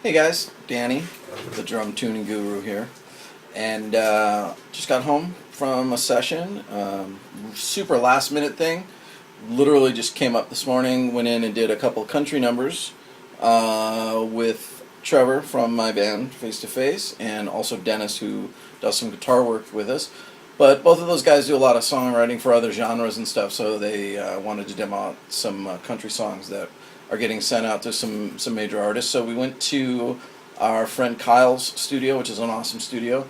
Hey guys, Danny, the drum tuning guru here, and just got home from a session. Super last minute thing. Literally just came up this morning, went in and did a couple country numbers with Trevor from my band Face to Face, and also Dennis, who does some guitar work with us. But both of those guys do a lot of songwriting for other genres and stuff, so they wanted to demo out some country songs that are getting sent out to some major artists. So we went to our friend Kyle's studio, which is an awesome studio.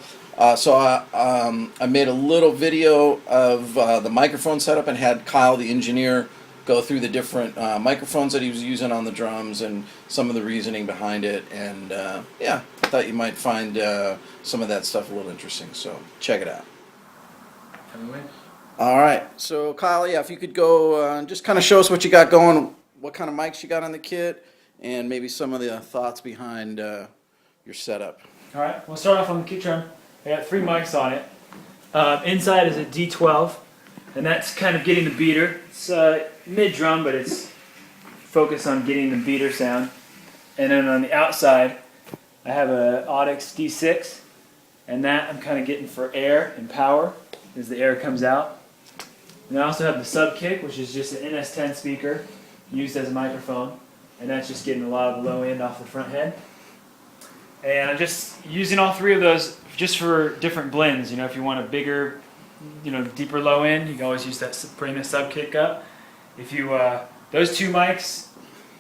So I made a little video of the microphone setup and had Kyle, the engineer, go through the different microphones that he was using on the drums and some of the reasoning behind it. And yeah, I thought you might find some of that stuff a little interesting. So check it out. All right. So Kyle, yeah, if you could go just kind of show us what you got going, what kind of mics you got on the kit, and maybe some of the thoughts behind your setup. All right, we'll start off on the kick drum. I got 3 mics on it. Inside is a D12, and that's kind of getting the beater. It's mid drum, but it's focused on getting the beater sound. And then on the outside, I have a Audix D6, and that I'm kind of getting for air and power as the air comes out. And I also have the sub kick, which is just an NS10 speaker used as a microphone, and that's just getting a lot of the low end off the front head. And I'm just using all 3 of those just for different blends. You know, if you want a bigger, deeper low end, you can always use that, bring the sub kick up. If you those 2 mics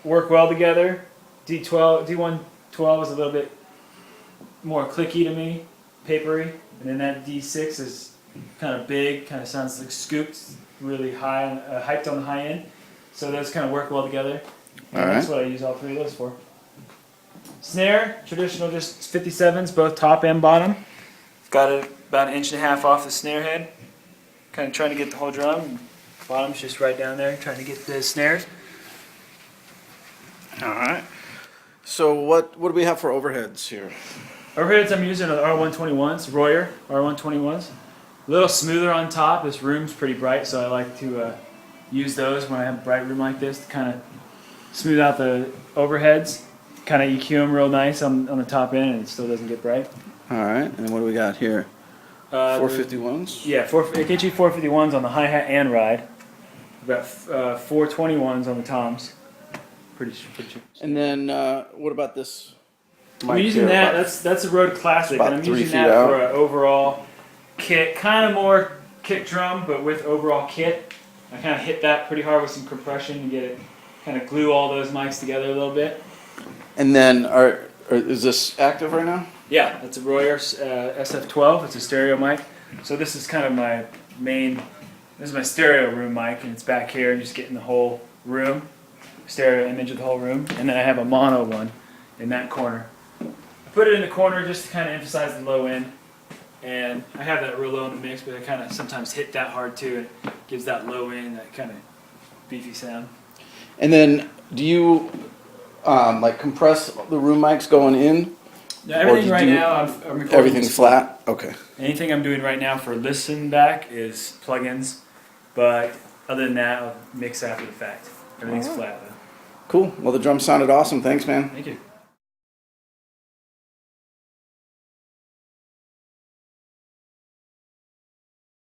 work well together. D112 is a little bit more clicky to me, papery, and then that D6 is kind of big, kind of sounds like scooped, really high, hyped on the high end. So those kind of work well together. And that's what I use all 3 of those for. Snare, traditional, just 57s, both top and bottom. Got it about 1.5 inches off the snare head. Kind of trying to get the whole drum. Bottom's just right down there, trying to get the snares. All right. So what do we have for overheads here? Overheads, I'm using the R121s, Royer R121s. A little smoother on top. This room's pretty bright, so I like to use those when I have a bright room like this to kind of smooth out the overheads, kind of EQ them real nice on the top end, and it still doesn't get bright. All right, and what do we got here? 451s? Yeah, AKG 451s on the hi-hat and ride. We've got 421s on the toms. Pretty cheap. And then what about this mic I'm using here? that's a Rode Classic, and I'm using that for an overall kit, kind of more kick drum, but with overall kit. I kind of hit that pretty hard with some compression to get it, kind of glue all those mics together a little bit. And then, is this active right now? Yeah, it's a Royer SF12. It's a stereo mic. So this is kind of my main, this is my stereo room mic, and it's back here and just getting the whole room, stereo image of the whole room. And then I have a mono one in that corner. I put it in the corner just to kind of emphasize the low end. And I have that real low in the mix, but I kind of sometimes hit that hard too. It gives that low end, that kind of beefy sound. And then, do you like compress the room mics going in? No, everything right now, I'm recording. Everything's flat? Okay. Anything I'm doing right now for listen back is plugins, but other than that, I'll mix after the fact. Everything's flat though. Cool. Well, the drum sounded awesome. Thanks, man. Thank you.